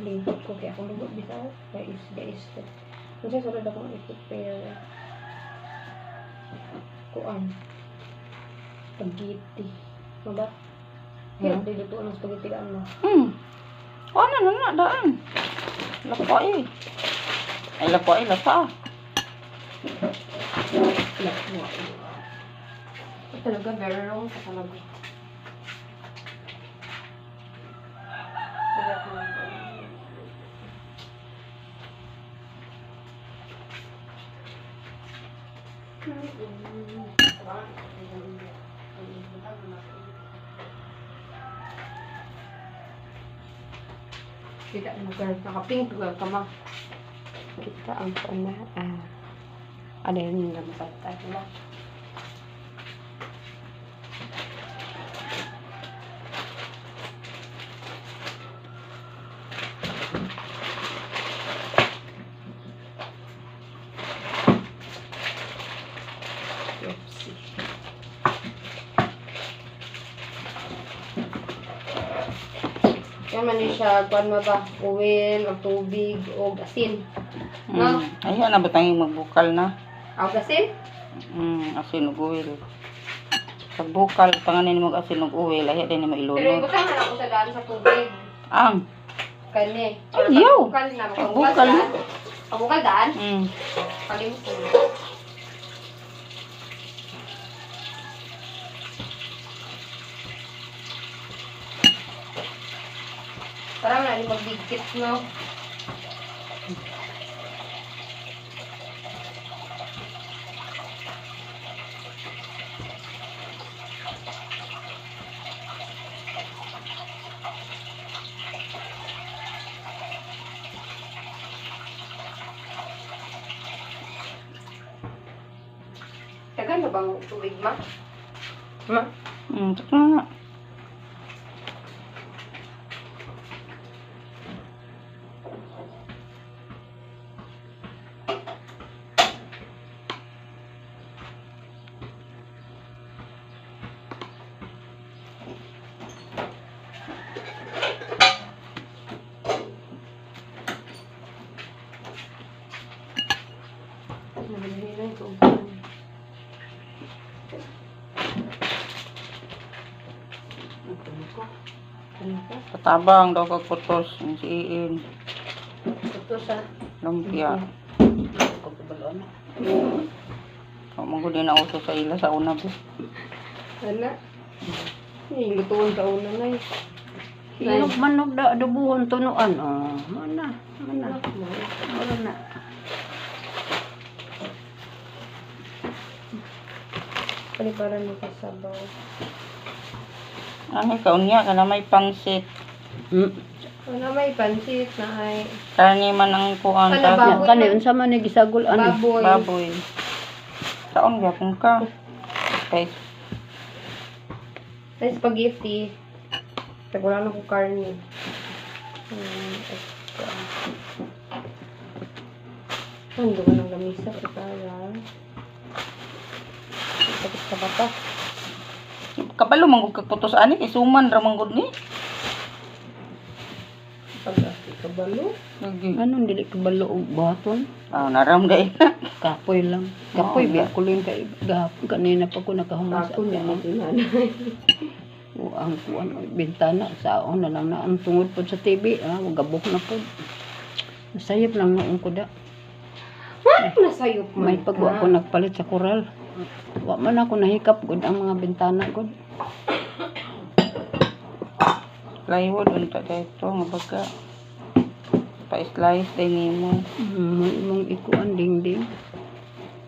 Lingkod ko kaya akong lugot bisa. Guys. Kasi sunod akong i-prepare. Kuan. Spaghetti. Ano ba? Kaya dito ang spaghetti ka ano? Ano na daan. Lakwai. Ay lakwai lasa. Talaga very wrong ka talaga. Kita nakapink ka ma. Kita ang pana. Ada yang nggak bisa tahu. Yan man siya, kuan mo ba? Uwin, o tubig, o asin. No? Ayan na ba tayong magbukal na? O asin? Asin ug uwil. Pag bukal, panganin mo asin ug uwil, ayan din mo Pero ilunod. ibutang na ako sa daan sa tubig. Ang? Kani. Ayaw! Bukal na. Pagbukal na. Pagbukal daan? Mm. Palimsin. Parang na, magbigkit, no? Tagal na bang tubig, ma? Ma? Ito na. Patabang daw kag putos ang siin. Ito sa Lumpia. Mangod din na uso sa ila sa una ba. Ano? Lutuan sa una na eh. Inog manog da adobuhon tunuan. Mana. Wala na. Palibaran mo sa sabaw. Ano kaunya ka na may pansit. Ano may pansit na ay Karni man ang kuan Ano, tag baboy? Kani unsa man ni gisagol ani? baboy. baboy. Saon gyapon ka? Kay Sa spaghetti. Tagulan ako karne. Ano ba ng lamisa? Kaya. Tapos ka ba pa? kabalo manggod kag putos ani kay suman ra manggod ni. Pag-ati ka balo? Lagi. Anong dili kabalo og baton? Naram day. Kapoy lang. Kapoy Oo, biya ko lang kay gahapon kanina pa ko nakahumas Ako na ako. tinanay. O ang kuan o bintana sa na lang na ang tungod pod sa TV, gabok na pod. Nasayop lang noon ko da. What? Nasayop man May pagwa ko nagpalit sa koral. Wa man ako nahikap gud ang mga bintana gud. Plywood unta dito nga baga. Pa-slice din nimo. May imong ikuan dingding.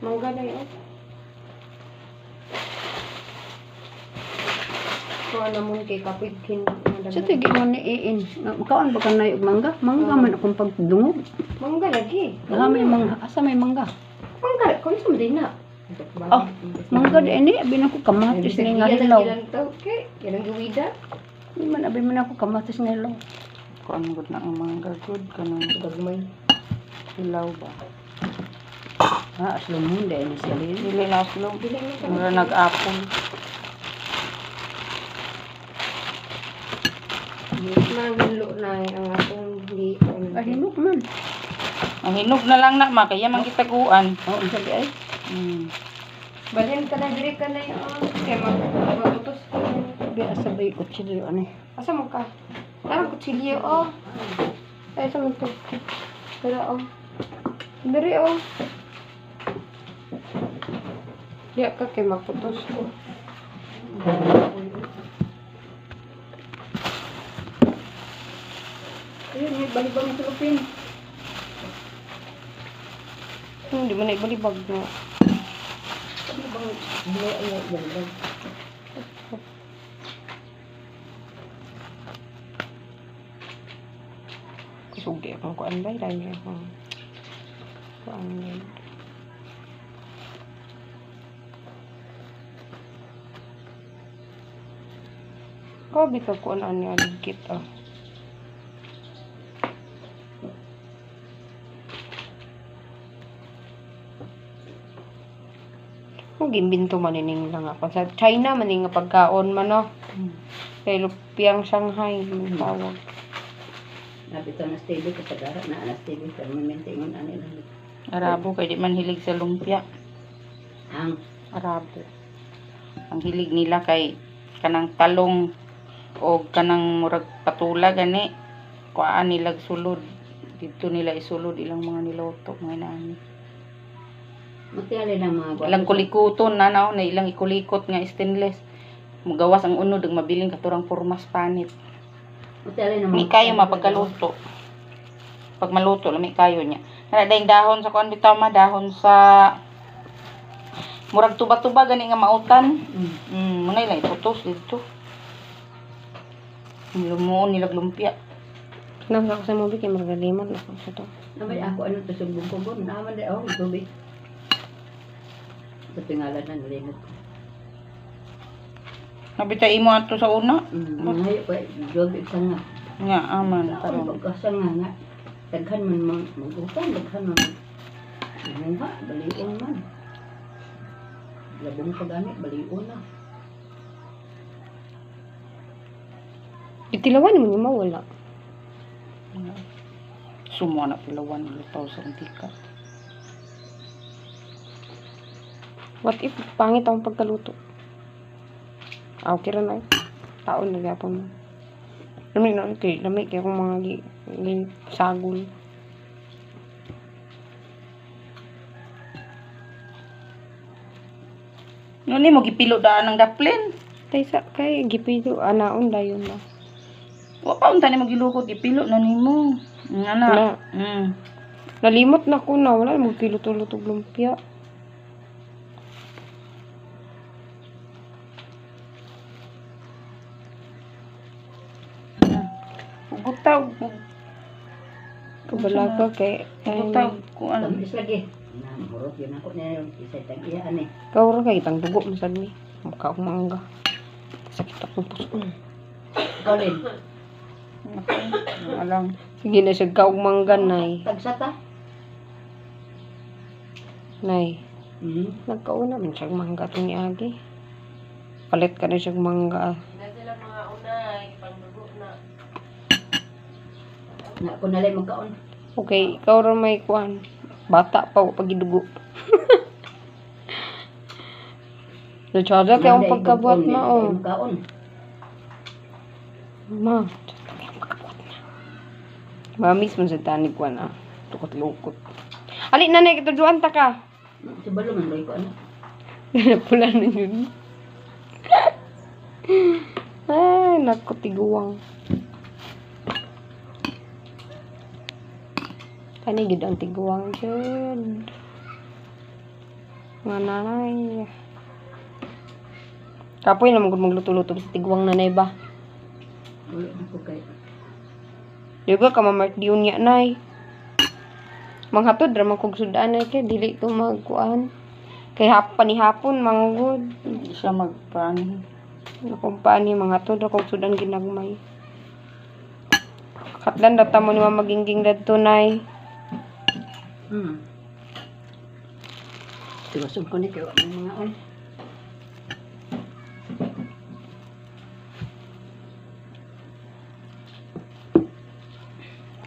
Mangga na yun. Kuha naman kay kapitkin. Sa tigi mo ni iin. Kaon ba kanay og mangga? Mangga man akong pagdungog. Mangga lagi. Wala may mangga. Asa may mangga? Mangga. Konsum din na. Oh, mangga di ini abi na ko kamatis ni nga hilaw. Ilang tao kay. Ilang gawida. Di man abi man ako kamatis nga hilaw. Kuan gud na ang mga gagod kanang Gagmay. ilaw ba. Aslumon di ini siya lili. Dili na slog. Dili na ka. Mura nag-apple. Manghilo na ang atong gion. Ahinok man. Mahinog na lang na ma kaya man gitaguan. Oo, sabi ay. Balhin ka na diri ka na yun. Kaya magutos ko. Sabi asabay ko chili ano. Asa mo ka? Tarang kutsilyo, oh. Ay, sa mo to. Tara, oh. Diri, oh. Diya ka kay maputos ko. Ayun, may balibang sa lupin. Hindi mo na ibalibag na. Balibang, balibang. Kusugi akong kuan bay. Dahil akong kuan yun. Grabe ka kuan ano aligkit, ah. Gimbinto manining lang ako. Sa China, maning nga pagkaon man, no? Kay lupiang Shanghai, yung tawag. Nabito na stable ka tagara na alas stable pero may maintingon ano lang. Arabo kay di man hilig sa lumpia. Ang Arabo. Ang hilig nila kay kanang talong o kanang murag patula gani. Kuaan nila sulod. Dito nila isulod ilang mga niloto mga inaani. matiyali na mga Ilang kulikuton na ilang ikulikot nga stainless. Mugawas ang unod ang mabiling katurang pormas panit. matiyali na May kayo mapagkaluto. Pag maluto, lami kayo niya. Nara dahing dahon sa kuan bitaw ma dahon sa murag tuba-tuba gani nga mautan. Muna ilang iputos dito. Lumuon nilag lumpia. Nasa ko sa movie kay margaliman ako sa to. Namay ako ano to sumbong ko bon naman de oh tubig. Sa tingalan na nilimot ko. Nabitay mo ato sa una. Ngayon pa job isang nga. Nga aman Ang karon. pagkasang nga daghan man mag-utang daghan man. Nga balion man. Labong pa gani balion na. Itilawan mo niya mawala. Sumo na pilawan lutaw sa antika. What if pangit ang pagkaluto? Okay ra na. Taon na gyapon. Lami na kay akong mga sagol. Nuni mo gipilo daan ng daplin. Taysa kay gipido anaon dayon na. Wa pa unta nimo gilukot gipilo na nimo. Ana. Nalimot na ko na wala mo kiluto-luto lumpia. Butaw. Kabalaga kay Butaw ko ano. Tamis lagi. Na murot yun ako na yung isa tag-iyaan eh. Kawra kay itang dugo masad ni. Mukha akong mangga. Sakit akong puso. Colin. Alam. Sige na siya kaong mangga nay. Tagsata. Nay. Nagkauna man siya mangga to ni Agi. Palit ka na siya mangga. Na ako nalay magkaon. Okay, ikaw ra may kuan. Bata pa pag idugo. Natsada kay ang pagkabuhat na oh. Magkaon. Ma. Mamis man sa tanig kuan ah. Tukot-lukot. Ali nanay kituduan ta ka. Sa balo man lay ko ano. Pula na yun. Ay, naku, tiguang. Kani gid ang tiguang dyan. Nga nanay. Kapoy naman kung magluto-luto sa tiguang nanay ba? Wala na ko kay. Yoga ka mamark diyon niya nay. Manghatod ra man kog sudan nay kay dili to magkuan. Kay panihapon manggod. Hindi siya magpaano. Akong paani manghatod ra kog sudan ginagmay. Katlan data mo ni magingging dadto nay. Tigasog ko ni kayo ang mga on.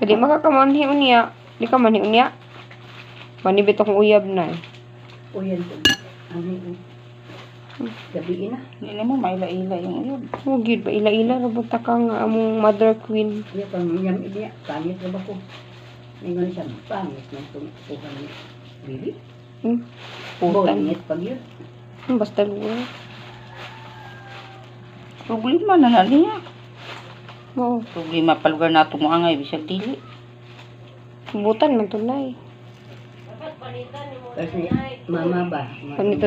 Kadi makakamanhi unya. Di ka manhi unya. Manibit akong uyab na eh. O yan po. Ano yun? Gabi na. Hindi mo maila-ila yung uyab. Oh, gid ba ila-ila rabot ka nga among mother queen. Iya pang yam ini pangit na ba ko? Ingon siya pangit ng tuhan ni Bibi. Putan. Bongit pag yun. Basta luwa. Problema na niya. Oo. Problema pa lugar nato mo angay bisag dili. Butan man tunay. Kasi mama ba? Panito